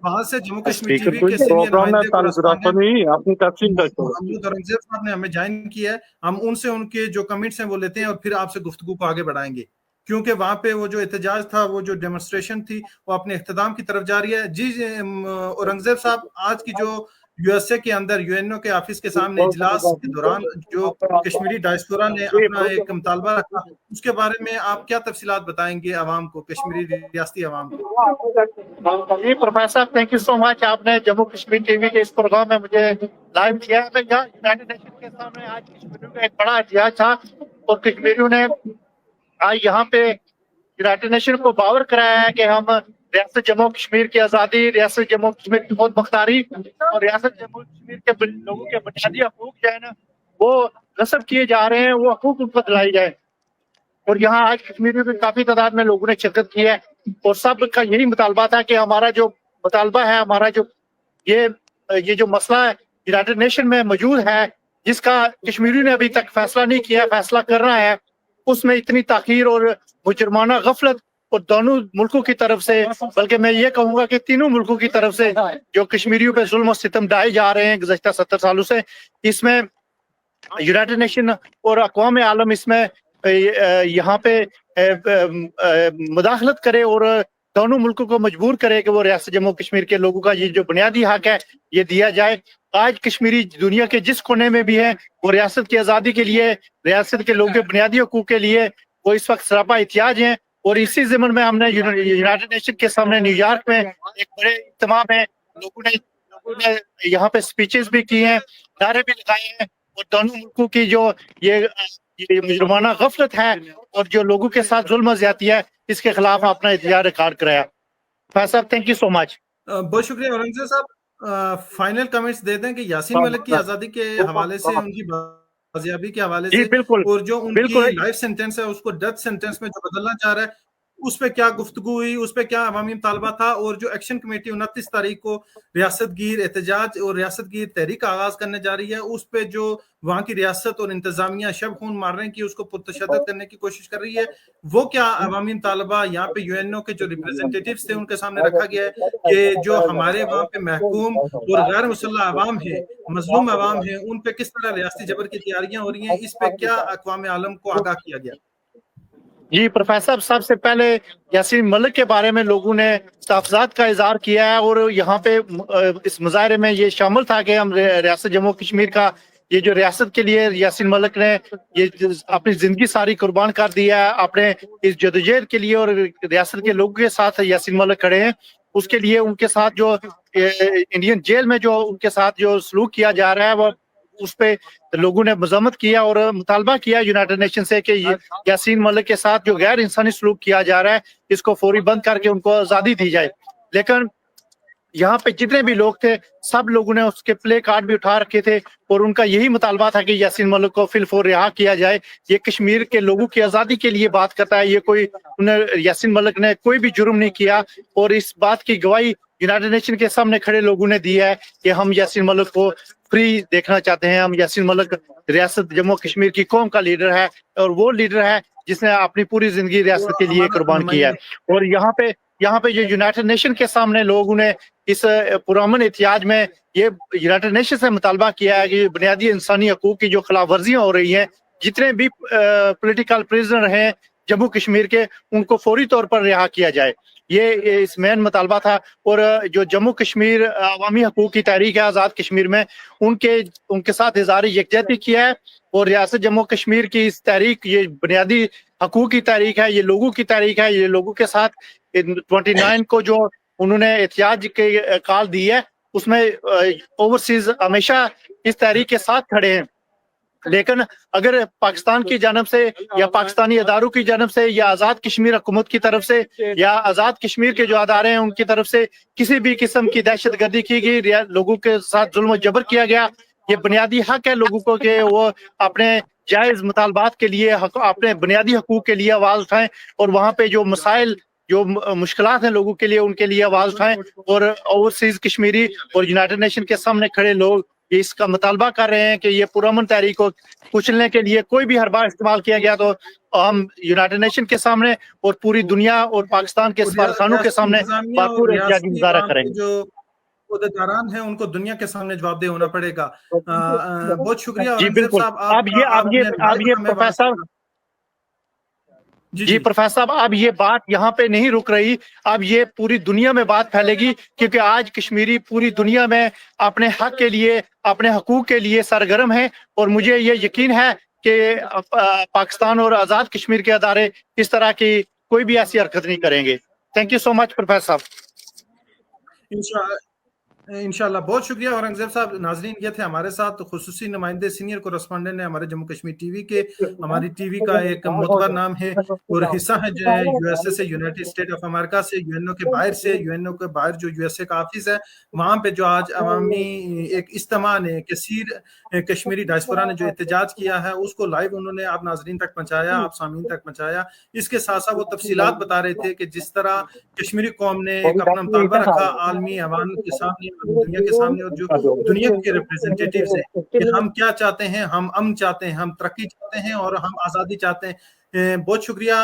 वहाँ से Jammu Kashmir speaker TV के सीनियर नुमाइंदे को औरंगजेब साहब ने हमें ज्वाइन किया है, हम उनसे उनके जो कमेंट्स हैं वो लेते हैं और फिर आपसे गुफ्तगू को आगे बढ़ाएंगे, क्योंकि वहाँ पे वो जो एहतजाज था, वो जो डेमोन्स्ट्रेशन थी, वो अपने इख्तिताम की तरफ जा रही है। जी औरंगजेब साहब, आज की जो यूएसए के अंदर यूएनओ के ऑफिस के सामने इजलास के दौरान जो कश्मीरी डायस्पोरा ने अपना एक मुतालबा रखा, उसके बारे में आप क्या तफसीलात बताएंगे आवाम को, कश्मीरी रियासती आवाम को? जी professor, thank you so much, आपने जम्मू कश्मीर टीवी के इस प्रोग्राम में मुझे लाइव किया। मैं यहाँ यूनाइटेड नेशन के सामने आज कश्मीरियों का एक बड़ा एहतियाज था और कश्मीरियों ने आज यहाँ पे यूनाइटेड नेशन को पावर कराया है कि हम रियासत जम्मू कश्मीर की आज़ादी, रियासत जम्मू कश्मीर की खुद मुख्तारी और रियासत जम्मू कश्मीर के लोगों के बुनियादी हकूक जो है ना वो गसब किए जा रहे हैं, वो हकूक उनको दिलाई जाए। और यहाँ आज कश्मीरियों की काफी तादाद में लोगों ने शिरकत की है और सब का यही मुतालबा था कि हमारा जो मुतालबा है, हमारा जो ये जो मसला है यूनाइटेड नेशन में मौजूद है, जिसका कश्मीरियों ने अभी तक फैसला नहीं किया, फैसला करना है, उसमें इतनी ताखीर और मुजरमाना गफलत और दोनों मुल्कों की तरफ से, बल्कि मैं ये कहूँगा कि तीनों मुल्कों की तरफ से जो कश्मीरियों पे जुल्म और सितम ढाए जा रहे हैं गुज़श्ता 70 सालों से, इसमें यूनाइटेड नेशन और अक़वाम आलम इसमें यहाँ पे मुदाखलत करे और दोनों मुल्कों को मजबूर करे कि वो रियासत जम्मू कश्मीर के लोगों का ये जो बुनियादी हक है ये दिया जाए। आज कश्मीरी दुनिया के जिस कोने में भी है, वो रियासत की आज़ादी के लिए, रियासत के लोगों के बुनियादी हकूक के लिए वो इस वक्त सरापा एहतियाज हैं। और इसी ज़मन में हमने यूनाइटेड नेशन के सामने न्यूयॉर्क में एक बड़े इज्तिमा में लोगों ने यहाँ पे स्पीचेस भी की हैं, नारे भी लगाए हैं और दोनों मुल्कों की जो ये मुजरमाना गफलत है और जो लोगों के साथ जुल्म ज्यादती है, इसके खिलाफ अपना एहतिजाज रिकॉर्ड कराया। साहब थैंक यू सो मच। बहुत शुक्रिया औरंगजेब साहब, फाइनल कमेंट्स दे दें कि यासीन मलिक की आज़ादी के हवाले से, उनकी बाजियाबी के हवाले से, और जो उनकी लाइफ सेंटेंस है उसको डेथ सेंटेंस में जो बदलना चाह रहा है, उस पे क्या गुफ्तगू हुई, उस पे क्या अवामी मुतालबा था, और जो एक्शन कमेटी 29 तारीख को रियासत गिर एहतजाज और रियासत गिर तहरीक आगाज करने जा रही है, उस पे जो वहाँ की रियासत और इंतजामिया शब खून मार रहे हैं कि उसको पुरतशद्दद करने की कोशिश कर रही है, वो क्या अवामी मुतालबा यहाँ पे यूएनओ के जो रिप्रेजेंटेटिव्स थे उनके सामने रखा गया है कि जो हमारे वहाँ पे महकूम और गैर मुसल्लह अवाम है, मजलूम अवाम है, उन पे किस तरह रियासती जबर की तैयारियां हो रही हैं, इस पे क्या अक़वाम आलम को आगाह किया गया? जी प्रोफेसर, सबसे पहले यासीन मलिक के बारे में लोगों ने तहफ़्फ़ुज़ात का इज़हार किया है और यहाँ पे इस मुज़ाहरे में ये शामिल था कि हम रियासत जम्मू कश्मीर का ये जो रियासत के लिए यासीन मलिक ने ये अपनी ज़िंदगी सारी कुर्बान कर दिया है, अपने इस जदोजहद के लिए, और रियासत के लोगों के साथ यासीन मलिक खड़े हैं, उसके लिए उनके साथ जो इंडियन जेल में जो उनके साथ जो सलूक किया जा रहा है, वो उस पे लोगों ने मजम्मत किया और मुतालबा किया यूनाइटेड नेशन से कि यासीन मलिक के साथ जो गैर इंसानी सलूक किया जा रहा है, इसको फौरी बंद करके उनको आज़ादी दी जाए। लेकिन यहाँ पे जितने भी लोग थे, सब लोगों ने उसके प्ले कार्ड भी उठा रखे थे और उनका यही मुतालबा था कि यासीन मलिक को फिलफौर रिहा किया जाए। ये कश्मीर के लोगों की आज़ादी के लिए बात करता है, ये कोई यासीन मलिक ने कोई भी जुर्म नहीं किया और इस बात की गवाही यूनाइटेड नेशन के सामने खड़े लोगों ने दी है कि हम यासीन मलिक को फ्री देखना चाहते हैं। हम यासीन मलिक रियासत जम्मू कश्मीर की कौम का लीडर है और वो लीडर है जिसने अपनी पूरी जिंदगी रियासत के लिए कुर्बान किया है। और यहाँ पे जो यूनाइटेड नेशन के सामने लोगों ने इस पुरअमन एहतियाज में ये यूनाइटेड नेशन से मुतालबा किया है कि बुनियादी इंसानी हकूक की जो खिलाफ वर्जियाँ हो रही हैं, जितने भी पॉलिटिकल प्रिजनर हैं जम्मू कश्मीर के, उनको फौरी तौर पर रिहा किया जाए। ये इस मेन मुतालबा था। और जो जम्मू कश्मीर अवामी हकूक की तहरीक है आज़ाद कश्मीर में, उनके साथ इज़हार यकजहती किया है और रियासत जम्मू कश्मीर की इस तहरीक, ये बुनियादी हकूक की तहरीक है, ये लोगों की तहरीक है, ये लोगों के साथ 29 को जो उन्होंने एहतियाज के कॉल दी है, उसमें ओवरसीज हमेशा इस तहरीक के साथ खड़े हैं। लेकिन अगर पाकिस्तान की जानब से या पाकिस्तानी अदारों की जानब से या आज़ाद कश्मीर हुकूमत की तरफ से या आज़ाद कश्मीर के जो अदारे हैं उनकी तरफ से किसी भी किस्म की दहशत गर्दी की गई, लोगों के साथ जुल्म जबर किया गया, ये बुनियादी हक है लोगों को कि वो अपने जायज़ मुतालबात के लिए, अपने बुनियादी हकूक के लिए आवाज़ उठाएं और वहाँ पे जो मसाइल, जो मुश्किलात हैं लोगों के लिए, उनके लिए आवाज़ उठाएं। और ओवरसीज कश्मीरी और यूनाइटेड नेशन के सामने खड़े लोग ये इसका मुतालबा कर रहे हैं कि ये पुरअमन तहरीक को कुचलने के लिए कोई भी हरबा इस्तेमाल किया गया तो हम यूनाइटेड नेशन के सामने और पूरी दुनिया और पाकिस्तान के सफारतखानों के सामने भरपूर एहतजाजी मुजाहरा करेंगे। जो अहदेदारान है उनको दुनिया के सामने जवाबदेह होना पड़ेगा। बहुत शुक्रिया जी बिल्कुल। अब ये प्रोफेसर जी प्रोफेसर साहब, अब ये बात यहाँ पे नहीं रुक रही, अब ये पूरी दुनिया में बात फैलेगी, क्योंकि आज कश्मीरी पूरी दुनिया में अपने हक के लिए, अपने हकूक के लिए सरगर्म है, और मुझे ये यकीन है कि पाकिस्तान और आज़ाद कश्मीर के अदारे इस तरह की कोई भी ऐसी हरकत नहीं करेंगे। Thank you so much professor साहब। इंशाल्लाह बहुत शुक्रिया औरंगजेब साहब। नाजरीन, ये थे हमारे साथ खुसूसी नुमाइंदे, सीनियर कोरेस्पोंडेंट है हमारे जम्मू कश्मीर टीवी के। हमारी टीवी का एक मोतबर नाम है और हिस्सा है जो है यूएसए से, यूनाइटेड स्टेट ऑफ अमेरिका से, यूएनओ के बाहर से, यूएनओ के बाहर जो यूएसए का ऑफिस है वहां पे जो आज अवामी एक इज्तिमा ने कसीर कश्मीरी डायस्पोरा ने जो एहतजाज किया है उसको लाइव उन्होंने आप नाजरीन तक पहुंचाया, आप सामीन तक पहुंचाया। इसके साथ साथ वो तफसीलात बता रहे थे कि जिस तरह कश्मीरी कौम ने एक अपना मुतालबा रखा आलमी अवाम के सामने, दुनिया के सामने, और जो दुनिया के रिप्रेजेंटेटिव्स हैं कि हम क्या चाहते हैं, हम अमन चाहते हैं, हम तरक्की चाहते हैं और हम आज़ादी चाहते हैं। बहुत शुक्रिया।